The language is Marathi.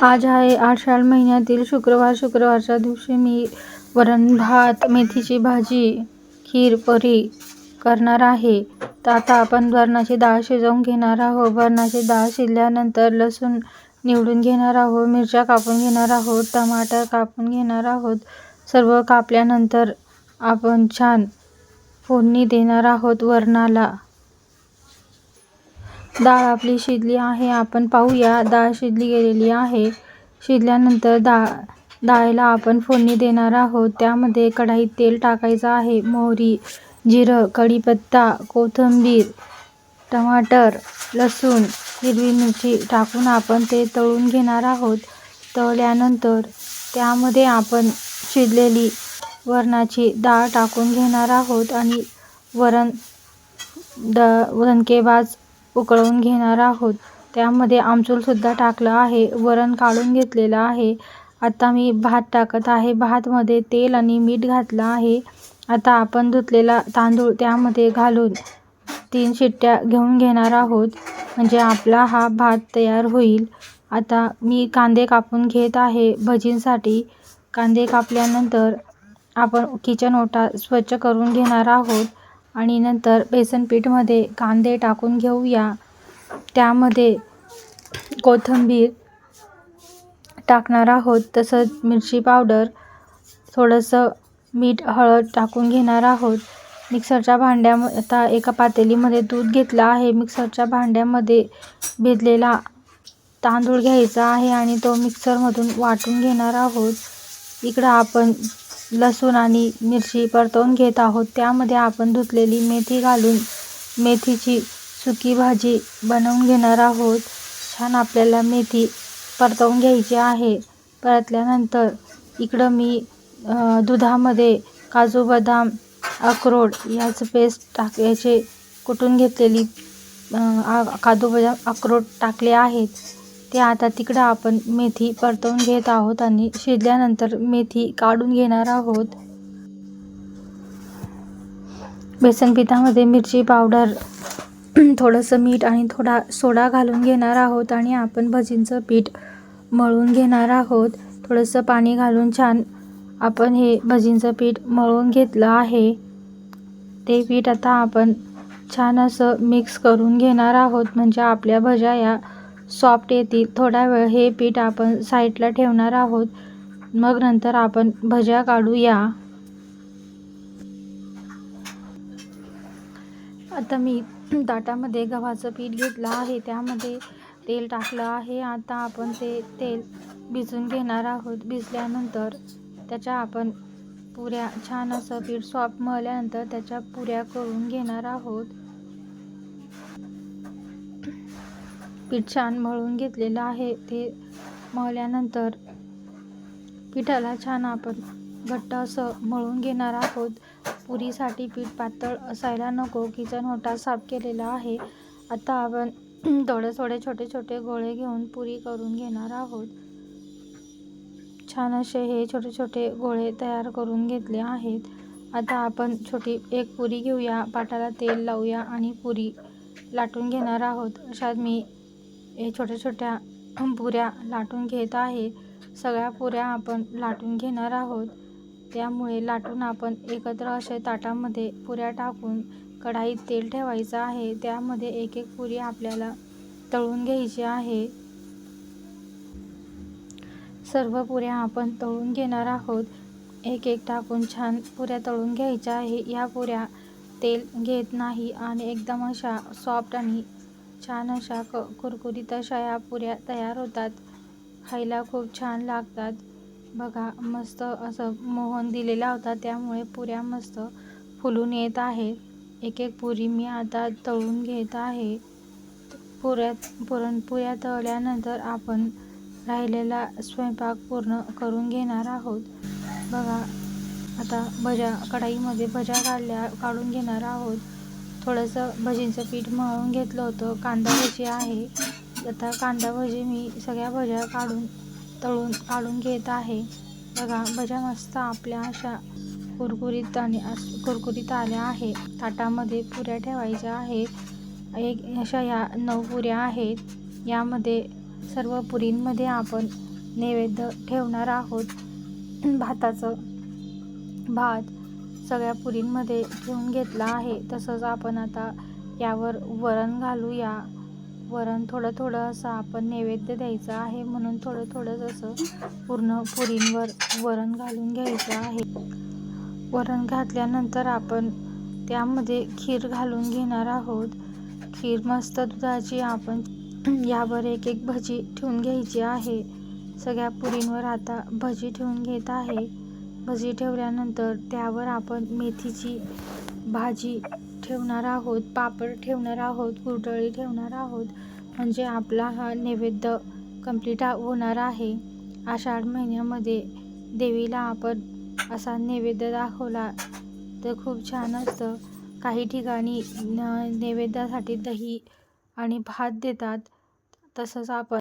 आज आहे आषाढ महिन्यातील शुक्रवार. शुक्रवारच्या दिवशी मी वरण भात, मेथीची भाजी, खीर पुरी करणार आहे. तर आता आपण वरणाची डाळ शिजवून घेणार आहोत. वरणाची डाळ शिजल्यानंतर लसूण निवडून घेणार आहोत, मिरच्या कापून घेणार आहोत, टमाटर कापून घेणार आहोत. सर्व कापल्यानंतर आपण छान फोडणी देणार आहोत वरणाला. डाळ आपली शिजली आहे, आपण पाहूया. डाळ शिजली गेलेली आहे. शिजल्यानंतर डाळीला आपण फोडणी देणार आहोत. त्यामध्ये कढईत तेल टाकायचं आहे. मोहरी, जिरं, कढीपत्ता, कोथिंबीर, टमाटर, लसूण, हिरवी मिरची टाकून आपण ते तळून घेणार आहोत. तळल्यानंतर त्यामध्ये आपण शिजलेली वरणाची डाळ टाकून घेणार आहोत आणि दणकेबाज उकळवून घेणार आहोत. त्यामध्ये आमचूरसुद्धा टाकलं आहे. वरण काढून घेतलेलं आहे. आता मी भात टाकत आहे. भातमध्ये तेल आणि मीठ घातलं आहे. आता आपण धुतलेला तांदूळ त्यामध्ये घालून 3 शिट्ट्या घेऊन घेणार आहोत, म्हणजे आपला हा भात तयार होईल. आता मी कांदे कापून घेत आहे भजींसाठी. कांदे कापल्यानंतर आपण किचन ओटा स्वच्छ करून घेणार आहोत आणि नंतर बेसन पीठमध्ये कांदे टाकून घेऊया. त्यामध्ये कोथिंबीर टाकणार आहोत, तसंच मिरची पावडर, थोडंसं मीठ, हळद टाकून घेणार आहोत. मिक्सरच्या भांड्यामध्ये आता एका पातेलीमध्ये दूध घेतलं आहे. मिक्सरच्या भांड्यामध्ये भिजलेला तांदूळ घ्यायचा आहे आणि तो मिक्सरमधून वाटून घेणार आहोत. इकडं आपण लसूण आणि मिरची परतवून घेत आहोत. त्यामध्ये आपण धुतलेली मेथी घालून मेथीची सुकी भाजी बनवून घेणार आहोत. छान आपल्याला मेथी परतवून घ्यायची आहे. परतल्यानंतर इकडं मी दुधामध्ये काजू, बदाम, अक्रोड याचं पेस्ट टाकायचे कुटून घेतलेली काजू, बदाम, अक्रोड टाकले आहेत. ते आता तिकडं आपण मेथी परतवून घेत आहोत आणि शिजल्यानंतर मेथी काढून घेणार आहोत. बेसन पिठामध्ये मिरची पावडर, थोडंसं मीठ आणि थोडा सोडा घालून घेणार आहोत आणि आपण भजींचं पीठ मळून घेणार आहोत. थोडंसं पाणी घालून छान आपण हे भजींचं पीठ मळून घेतलं आहे. ते पीठ आता आपण छान असं मिक्स करून घेणार आहोत, म्हणजे आपल्या भज्या या सॉफ्ट येतील. थोडा वेळ हे पीठ आपण साईडला ठेवणार आहोत. मग नंतर आपण भज्या काढूया. आता मी ताटामध्ये गव्हाचं पीठ घेतलं आहे. त्यामध्ये तेल टाकलं आहे. आता आपण ते तेल भिजून घेणार आहोत. भिजल्यानंतर त्याच्या आपण पुऱ्या, छान असं पीठ सॉफ्ट मळल्यानंतर त्याच्या पुऱ्या करून घेणार आहोत. पीठ छान मळून घेतलेलं आहे. ते मळल्यानंतर पिठाला छान आपण घट्ट असं मळून घेणार आहोत. पुरीसाठी पीठ पातळ असायला नको. किचन ओटा साफ केलेला आहे. आता आपण थोडे छोटे छोटे गोळे घेऊन पुरी करून घेणार आहोत. छान असे हे छोटे छोटे गोळे तयार करून घेतले आहेत. आता आपण छोटी एक पुरी घेऊया, पाटाला तेल लावूया आणि पुरी लाटून घेणार आहोत. अशात मी हे छोट्या छोट्या पुऱ्या लाटून घेत आहे. सगळ्या पुऱ्या आपण लाटून घेणार आहोत. त्यामुळे लाटून आपण एकत्र असे ताटामध्ये पुऱ्या टाकून कढईत तेल ठेवायचं आहे. त्यामध्ये एक एक पुरी आपल्याला तळून घ्यायची आहे. सर्व पुऱ्या आपण तळून घेणार आहोत. एक एक टाकून छान पुऱ्या तळून घ्यायच्या आहे. या पुऱ्या तेल घेत नाही आणि एकदम अशा सॉफ्ट आणि छान अशा कुरकुरीत अशा या पुऱ्या तयार होतात. खायला खूप छान लागतात. बघा, मस्त असं मोहन दिलेला होता, त्यामुळे पुऱ्या मस्त फुलून येत आहेत. एक एक पुरी मी आता तळून घेत आहे. पुऱ्या तळल्यानंतर आपण राहिलेला स्वयंपाक पूर्ण करून घेणार आहोत. बघा, आता भज्या कढईमध्ये भज्या काढून घेणार आहोत. थोडंसं भजींचं पीठ मळून घेतलं होतं. कांदा भजी आहे. आता कांदा भजी मी सगळ्या भज्या तळून काढून घेत आहे. बघा, भज्या मस्त आपल्या अशा कुरकुरीत आल्या आहे. ताटामध्ये पुऱ्या ठेवायच्या आहे. अशा या 9 पुऱ्या आहेत. यामध्ये सर्व पुरींमध्ये आपण नैवेद्य ठेवणार आहोत. भाताचं भात सगळ्या पुरींमध्ये ठेवून घेतला आहे. तसंच आपण आता यावर वरण घालूया. वरण थोडं थोडं असं आपण नैवेद्य द्यायचं आहे, म्हणून थोडं थोडं असं पूर्ण पुरींवर वरण घालून घ्यायचं आहे. वरण घातल्यानंतर आपण त्यामध्ये खीर घालून घेणार आहोत. खीर मस्त दुधाची आपण यावर एक एक भजी ठेवून घ्यायची आहे. सगळ्या पुरींवर आता भजी ठेवून घेत आहे. भजी ठेवल्यानंतर त्यावर आपण मेथीची भाजी ठेवणार आहोत, पापड ठेवणार आहोत, कुरडई ठेवणार आहोत. म्हणजे आपला हा नैवेद्य कंप्लीट होणार आहे. आषाढ महिन्यामध्ये देवीला आपण असा नैवेद्य दाखवला तर खूप छान असतं. काही ठिकाणी नैवेद्यासाठी दही आणि भात देतात. तसंच आपण